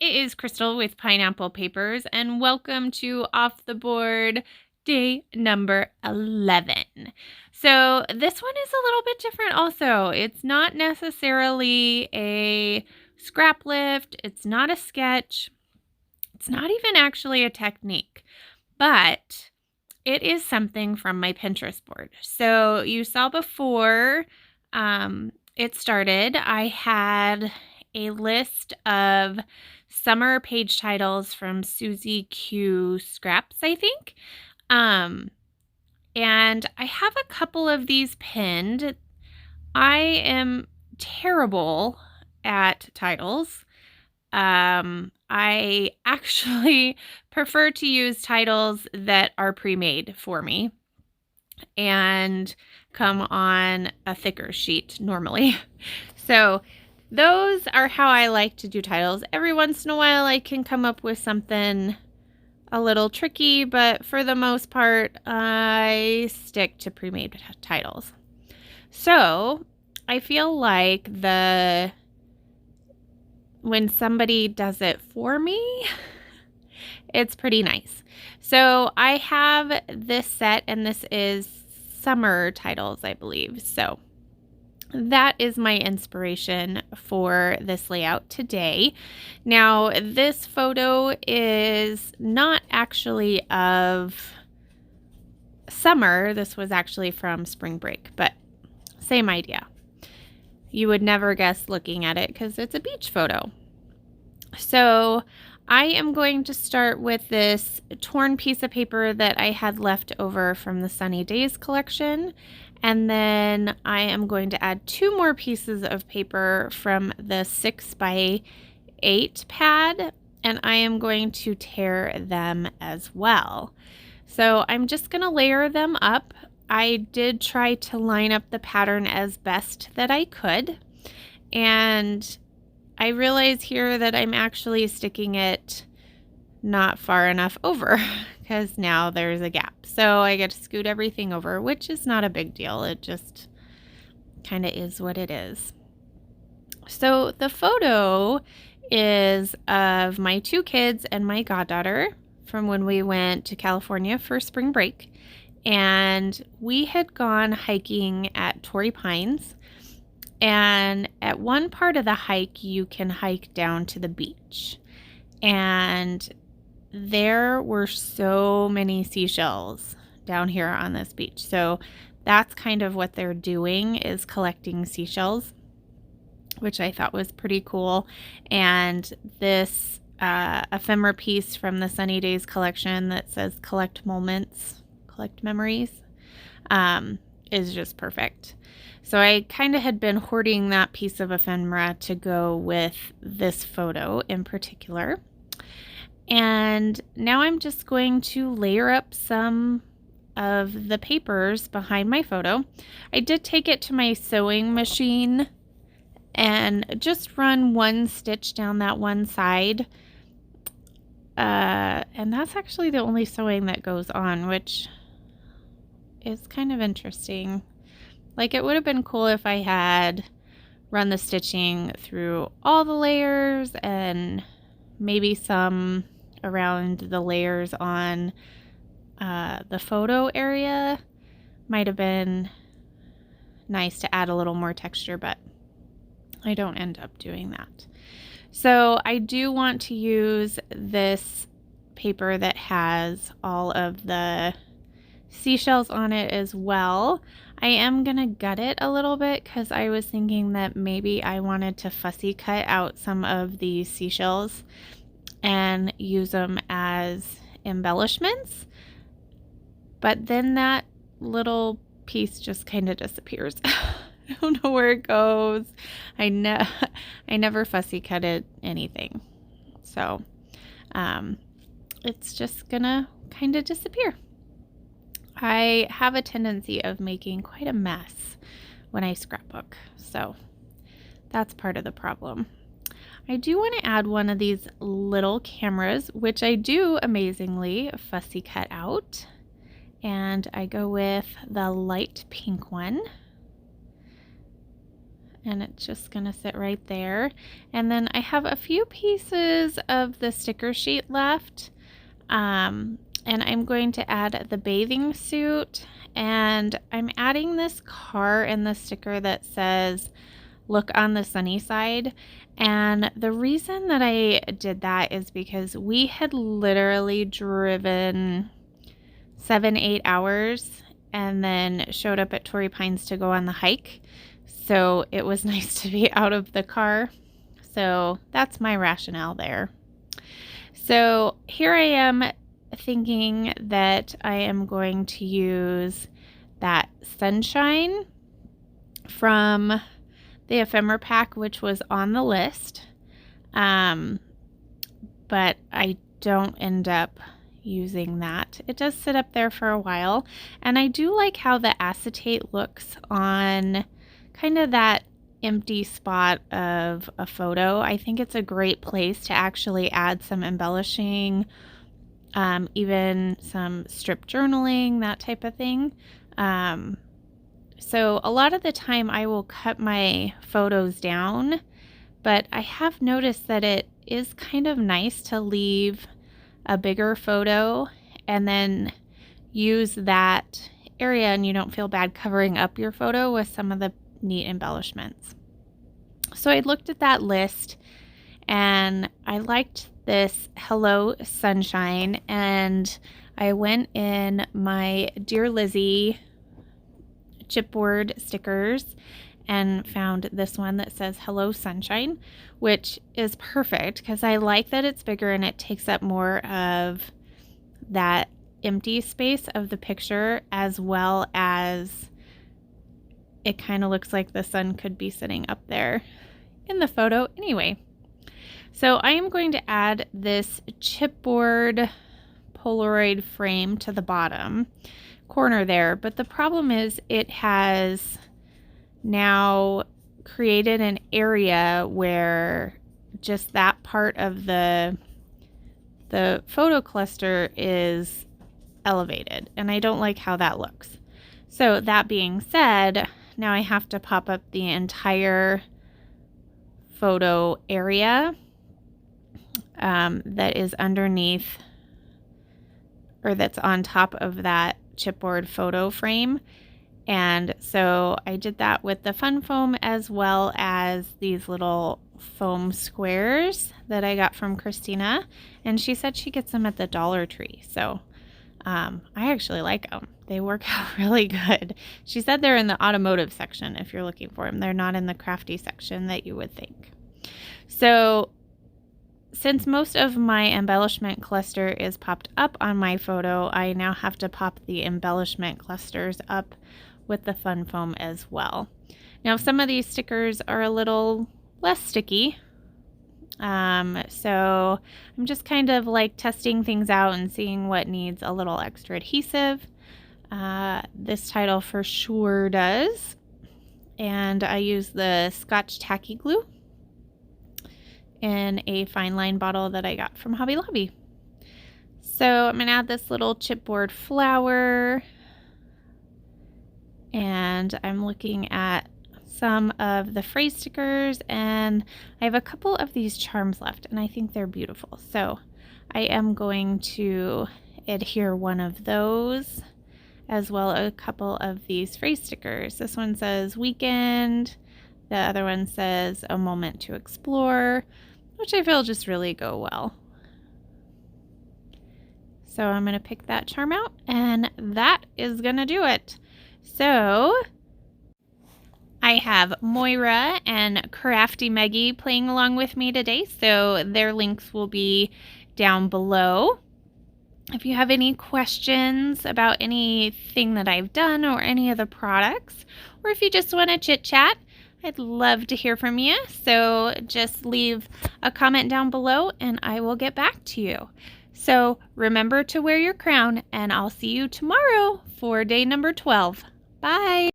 it is Crystal with Pineapple Papers, and welcome to Off the Board day number 11. So this one is a little bit different also. It's not necessarily a scrap lift, it's not a sketch, it's not even actually a technique, but it is something from my Pinterest board. So you saw before it started, I had a list of summer page titles from Susie Q Scraps, I think. And I have a couple of these pinned. I am terrible at titles. I actually prefer to use titles that are pre-made for me and come on a thicker sheet normally. So those are how I like to do titles. Every once in a while I can come up with something a little tricky, but for the most part I stick to pre-made titles. So I feel like when somebody does it for me, it's pretty nice. So I have this set, and this is summer titles, I believe. So that is my inspiration for this layout today. Now, this photo is not actually of summer. This was actually from spring break, but same idea. You would never guess looking at it because it's a beach photo. So I am going to start with this torn piece of paper that I had left over from the Sunny Days collection. And then I am going to add 2 more pieces of paper from the 6x8 pad, and I am going to tear them as well. So I'm just going to layer them up. I did try to line up the pattern as best that I could, and I realize here that I'm actually sticking it not far enough over because now there's a gap. So I get to scoot everything over, which is not a big deal. It just kind of is what it is. So the photo is of my 2 kids and my goddaughter from when we went to California for spring break. And we had gone hiking at Torrey Pines. And at one part of the hike, you can hike down to the beach. And there were so many seashells down here on this beach. So that's kind of what they're doing, is collecting seashells, which I thought was pretty cool. And this ephemera piece from the Sunny Days collection that says collect moments, collect memories, is just perfect. So I kind of had been hoarding that piece of ephemera to go with this photo in particular. And now I'm just going to layer up some of the papers behind my photo. I did take it to my sewing machine and just run 1 stitch down that one side. And that's actually the only sewing that goes on, which is kind of interesting. Like, it would have been cool if I had run the stitching through all the layers and maybe some around the layers on the photo area. Might have been nice to add a little more texture, but I don't end up doing that. So I do want to use this paper that has all of the seashells on it as well. I am going to gut it a little bit because I was thinking that maybe I wanted to fussy cut out some of these seashells and use them as embellishments. But then that little piece just kind of disappears. I don't know where it goes. I never fussy cutted anything. So it's just gonna kind of disappear. I have a tendency of making quite a mess when I scrapbook, so that's part of the problem. I do want to add one of these little cameras, which I do amazingly fussy cut out, and I go with the light pink one. and it's just gonna sit right there. And then I have a few pieces of the sticker sheet left, and I'm going to add the bathing suit, and I'm adding this car and the sticker that says look on the sunny side. And the reason that I did that is because we had literally driven 7-8 hours and then showed up at Torrey Pines to go on the hike. So it was nice to be out of the car. So that's my rationale there. So here I am thinking that I am going to use that sunshine from the ephemera pack, which was on the list. But I don't end up using that. It does sit up there for a while, and I do like how the acetate looks on kind of that empty spot of a photo. I think it's a great place to actually add some embellishing, even some strip journaling, that type of thing. So a lot of the time I will cut my photos down, but I have noticed that it is kind of nice to leave a bigger photo and then use that area, and you don't feel bad covering up your photo with some of the neat embellishments. So I looked at that list and I liked this Hello Sunshine, and I went in my Dear Lizzie chipboard stickers and found this one that says Hello Sunshine, which is perfect because I like that it's bigger and it takes up more of that empty space of the picture, as well as it kind of looks like the sun could be sitting up there in the photo anyway. So I am going to add this chipboard Polaroid frame to the bottom corner there, but the problem is it has now created an area where just that part of the photo cluster is elevated, and I don't like how that looks. So that being said, now I have to pop up the entire photo area that is underneath, or that's on top of that chipboard photo frame. And so I did that with the fun foam, as well as these little foam squares that I got from Christina, and she said she gets them at the Dollar Tree. So I actually like them. They work out really good. She said they're in the automotive section if you're looking for them. They're not in the crafty section that you would think. So since most of my embellishment cluster is popped up on my photo, I now have to pop the embellishment clusters up with the fun foam as well. Now some of these stickers are a little less sticky, so I'm just kind of like testing things out and seeing what needs a little extra adhesive. This title for sure does, and I use the Scotch Tacky Glue in a fine line bottle that I got from Hobby Lobby. So I'm going to add this little chipboard flower, and I'm looking at some of the phrase stickers, and I have a couple of these charms left, and I think they're beautiful. So I am going to adhere one of those, as well as a couple of these phrase stickers. This one says weekend, the other one says a moment to explore, which I feel just really go well. So I'm going to pick that charm out, and that is going to do it. So I have Moira and Crafty Meggie playing along with me today, so their links will be down below. If you have any questions about anything that I've done or any of the products, or if you just want to chit chat, I'd love to hear from you. So just leave a comment down below and I will get back to you. So remember to wear your crown, and I'll see you tomorrow for day number 12. Bye.